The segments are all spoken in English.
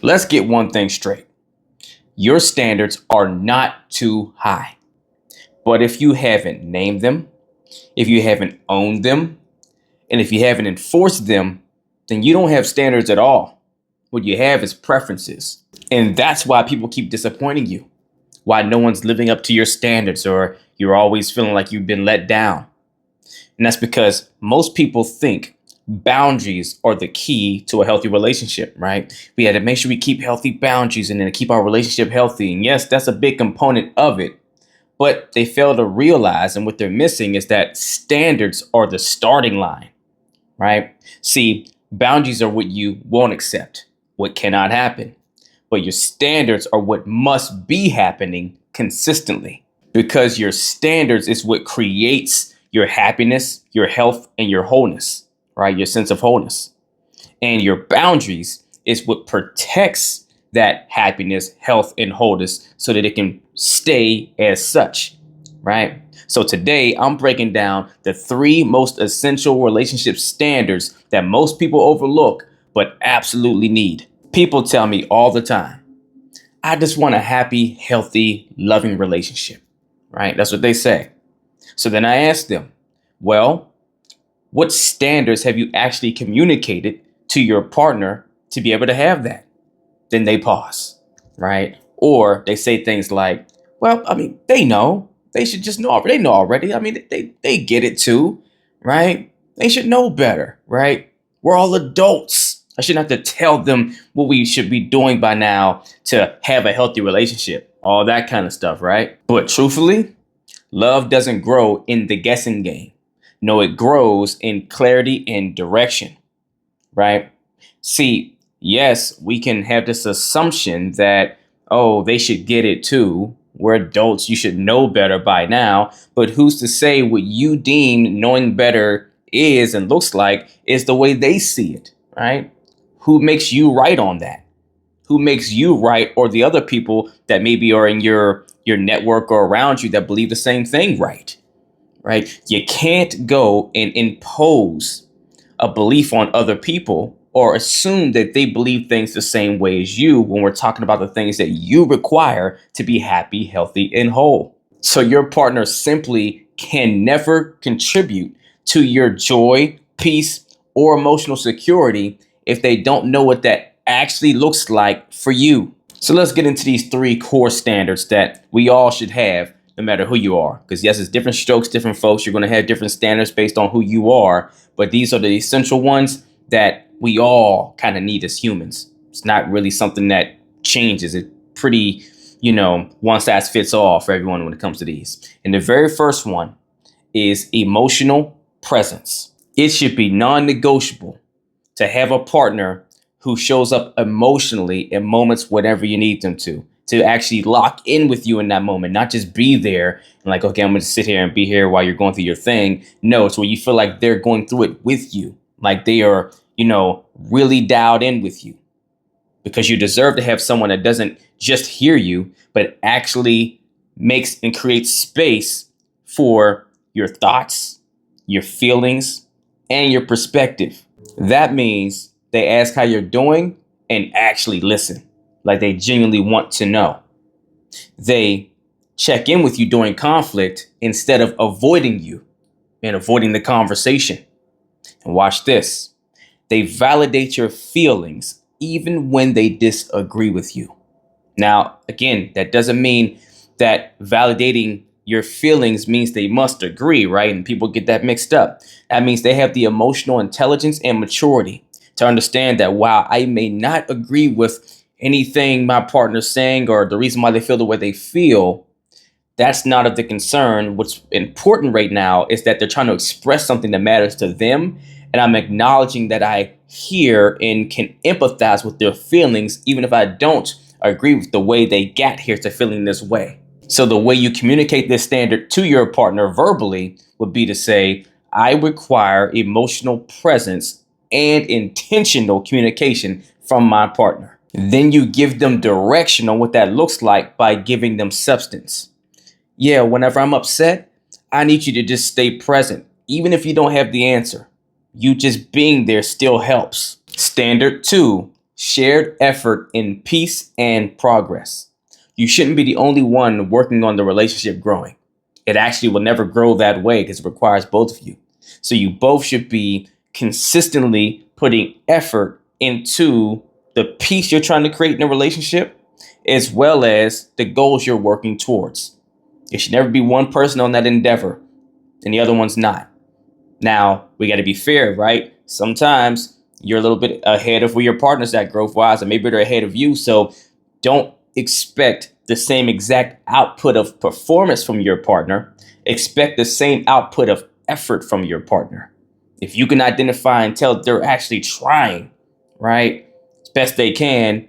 Let's get one thing straight. Your standards are not too high. But if you haven't named them, if you haven't owned them, and if you haven't enforced them, then you don't have standards at all. What you have is preferences. And that's why people keep disappointing you. Why no one's living up to your standards, or you're always feeling like you've been let down. And that's because most people think boundaries are the key to a healthy relationship, right? We had to make sure we keep healthy boundaries and then keep our relationship healthy. And yes, that's a big component of it. But they fail to realize, and what they're missing is that standards are the starting line, right? See, boundaries are what you won't accept, what cannot happen. But your standards are what must be happening consistently, because your standards is what creates your happiness, your health, and your wholeness, right? Your sense of wholeness. And your boundaries is what protects that happiness, health, and wholeness so that it can stay as such, right? So today I'm breaking down the 3 most essential relationship standards that most people overlook but absolutely need. People tell me all the time, I just want a happy, healthy, loving relationship, right? That's what they say. So then I ask them, well, what standards have you actually communicated to your partner to be able to have that? Then they pause, right? Or they say things like, well, I mean, they know. They should just know. They know already. I mean, they get it too, right? They should know better, right? We're all adults. I shouldn't have to tell them what we should be doing by now to have a healthy relationship. All that kind of stuff, right? But truthfully, love doesn't grow in the guessing game. No, it grows in clarity and direction, right? See, yes, we can have this assumption that, oh, they should get it too. We're adults. You should know better by now. But who's to say what you deem knowing better is and looks like is the way they see it, right? Who makes you right on that? Who makes you right, or the other people that maybe are in your network or around you that believe the same thing right? Right? You can't go and impose a belief on other people or assume that they believe things the same way as you when we're talking about the things that you require to be happy, healthy, and whole. So your partner simply can never contribute to your joy, peace, or emotional security if they don't know what that actually looks like for you. So let's get into these 3 core standards that we all should have no matter who you are. Because yes, it's different strokes, different folks. You're going to have different standards based on who you are. But these are the essential ones that we all kind of need as humans. It's not really something that changes. It's pretty, one size fits all for everyone when it comes to these. And the very first one is emotional presence. It should be non-negotiable to have a partner who shows up emotionally in moments whenever you need them to actually lock in with you in that moment, not just be there and like, okay, I'm going to sit here and be here while you're going through your thing. No, it's where you feel like they're going through it with you, like they are, really dialed in with you, because you deserve to have someone that doesn't just hear you, but actually makes and creates space for your thoughts, your feelings, and your perspective. That means they ask how you're doing and actually listen, like they genuinely want to know. They check in with you during conflict instead of avoiding you and avoiding the conversation. And watch this. They validate your feelings even when they disagree with you. Now, again, that doesn't mean that validating your feelings means they must agree, right? And people get that mixed up. That means they have the emotional intelligence and maturity to understand that while I may not agree with anything my partner's saying or the reason why they feel the way they feel, that's not of the concern. What's important right now is that they're trying to express something that matters to them. And I'm acknowledging that I hear and can empathize with their feelings, even if I don't agree with the way they got here to feeling this way. So the way you communicate this standard to your partner verbally would be to say, I require emotional presence and intentional communication from my partner. Then you give them direction on what that looks like by giving them substance. Yeah, whenever I'm upset, I need you to just stay present. Even if you don't have the answer, you just being there still helps. Standard 2, shared effort in peace and progress. You shouldn't be the only one working on the relationship growing. It actually will never grow that way because it requires both of you. So you both should be consistently putting effort into the peace you're trying to create in a relationship, as well as the goals you're working towards. It should never be one person on that endeavor and the other one's not. Now, we got to be fair, right? Sometimes you're a little bit ahead of where your partner's at growth wise, and maybe they're ahead of you. So don't expect the same exact output of performance from your partner. Expect the same output of effort from your partner. If you can identify and tell they're actually trying, right, as best they can,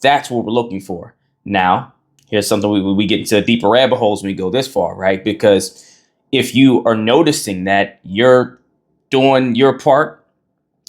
that's what we're looking for. Now, here's something we get into deeper rabbit holes when we go this far, right? Because if you are noticing that you're doing your part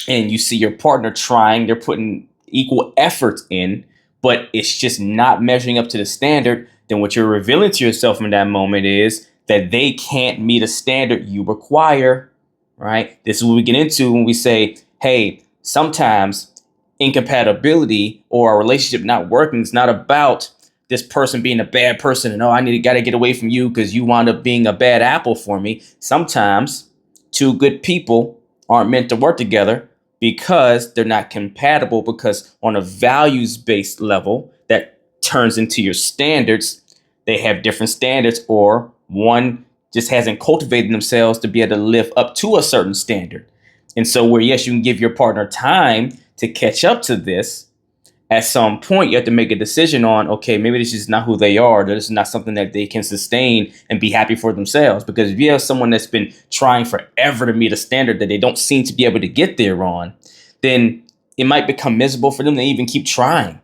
and you see your partner trying, they're putting equal effort in, but it's just not measuring up to the standard, then what you're revealing to yourself in that moment is that they can't meet a standard you require, right? This is what we get into when we say, hey, sometimes incompatibility or a relationship not working is not about this person being a bad person and gotta get away from you because you wound up being a bad apple for me. Sometimes two good people aren't meant to work together because they're not compatible, because on a values-based level that turns into your standards, they have different standards, or one just hasn't cultivated themselves to be able to live up to a certain standard. And so where, yes, you can give your partner time to catch up to this, at some point you have to make a decision on, okay, maybe this is not who they are. This is not something that they can sustain and be happy for themselves. Because if you have someone that's been trying forever to meet a standard that they don't seem to be able to get there on, then it might become miserable for them to even keep trying.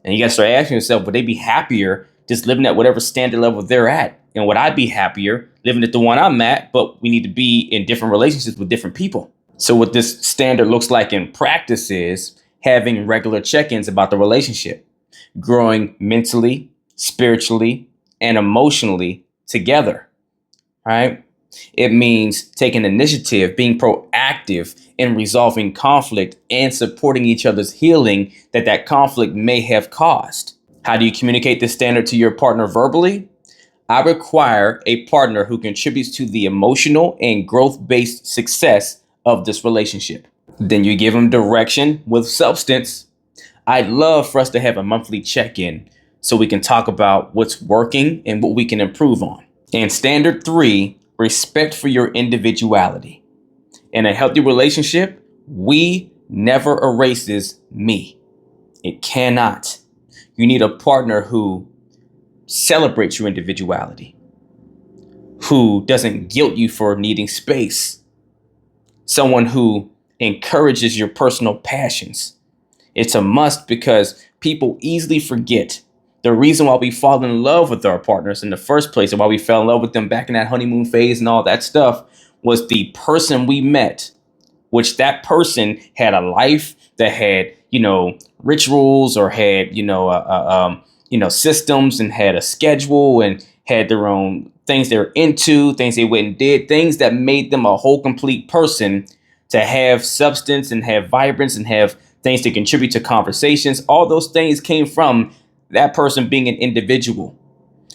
And you got to start asking yourself, would they be happier just living at whatever standard level they're at? And would I be happier living at the one I'm at, but we need to be in different relationships with different people? So what this standard looks like in practice is having regular check-ins about the relationship, growing mentally, spiritually, and emotionally together, right? It means taking initiative, being proactive in resolving conflict and supporting each other's healing that conflict may have caused. How do you communicate this standard to your partner verbally? I require a partner who contributes to the emotional and growth-based success of this relationship. Then you give them direction with substance. I'd love for us to have a monthly check-in so we can talk about what's working and what we can improve on. And standard 3, respect for your individuality. In a healthy relationship, we never erases me. It cannot. You need a partner who celebrates your individuality, who doesn't guilt you for needing space, someone who encourages your personal passions. It's a must because people easily forget the reason why we fall in love with our partners in the first place, and why we fell in love with them back in that honeymoon phase and all that stuff, was the person we met, which that person had a life that had, rituals, or had, systems, and had a schedule, and had their own things they were into, things they went and did, things that made them a whole complete person, to have substance and have vibrance and have things to contribute to conversations. All those things came from that person being an individual.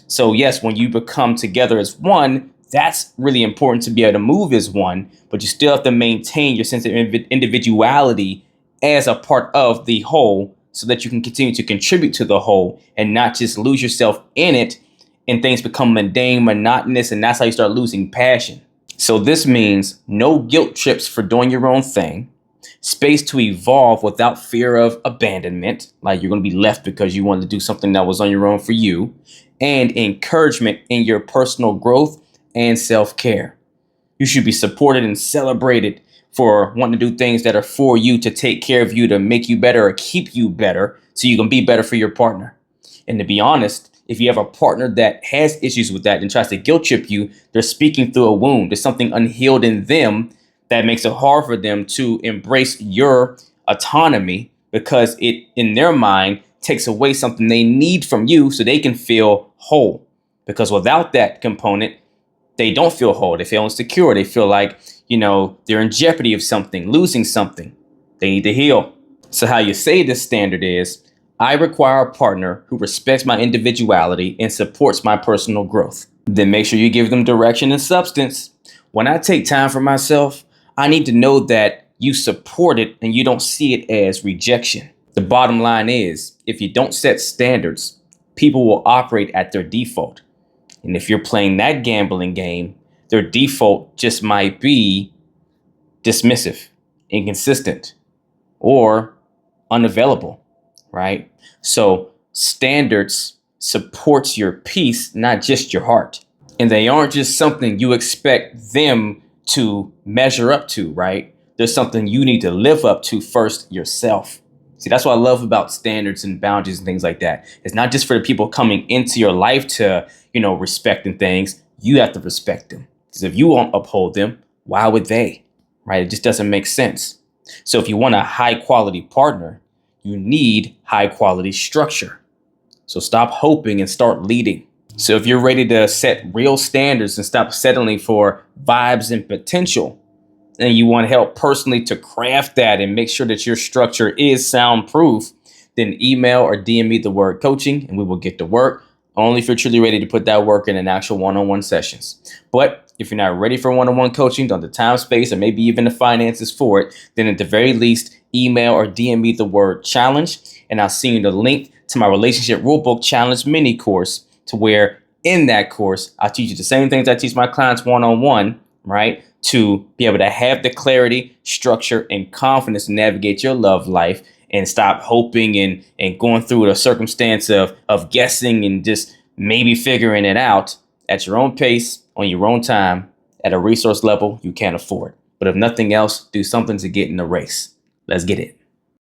So yes, when you become together as one, that's really important to be able to move as one, but you still have to maintain your sense of individuality as a part of the whole, so that you can continue to contribute to the whole and not just lose yourself in it and things become mundane, monotonous, and that's how you start losing passion. So this means no guilt trips for doing your own thing, space to evolve without fear of abandonment, like you're going to be left because you wanted to do something that was on your own for you, and encouragement in your personal growth and self-care. You should be supported and celebrated for wanting to do things that are for you, to take care of you, to make you better or keep you better so you can be better for your partner. And to be honest, if you have a partner that has issues with that and tries to guilt trip you, they're speaking through a wound. There's something unhealed in them that makes it hard for them to embrace your autonomy, because it, in their mind, takes away something they need from you so they can feel whole. Because without that component, they don't feel whole. They feel insecure. They feel like, they're in jeopardy of something, losing something. They need to heal. So how you say this standard is, I require a partner who respects my individuality and supports my personal growth. Then make sure you give them direction and substance. When I take time for myself, I need to know that you support it and you don't see it as rejection. The bottom line is, if you don't set standards, people will operate at their default. And if you're playing that gambling game, their default just might be dismissive, inconsistent, or unavailable, right? So standards supports your peace, not just your heart. And they aren't just something you expect them to measure up to, right? There's something you need to live up to first yourself. See, that's what I love about standards and boundaries and things like that. It's not just for the people coming into your life to, respect and things. You have to respect them. Because if you won't uphold them, why would they? Right? It just doesn't make sense. So if you want a high quality partner, you need high quality structure. So stop hoping and start leading. So if you're ready to set real standards and stop settling for vibes and potential, and you want help personally to craft that and make sure that your structure is soundproof, then email or DM me the word coaching and we will get to work. Only if you're truly ready to put that work in actual one-on-one sessions. But if you're not ready for one-on-one coaching, don't have the time, space, or maybe even the finances for it, then at the very least, email or DM me the word challenge, and I'll send you the link to my Relationship Rulebook Challenge mini course, to where in that course, I teach you the same things I teach my clients one-on-one, right? To be able to have the clarity, structure, and confidence to navigate your love life and stop hoping and going through the circumstance of guessing and just maybe figuring it out at your own pace, on your own time, at a resource level you can't afford. But if nothing else, do something to get in the race. Let's get it.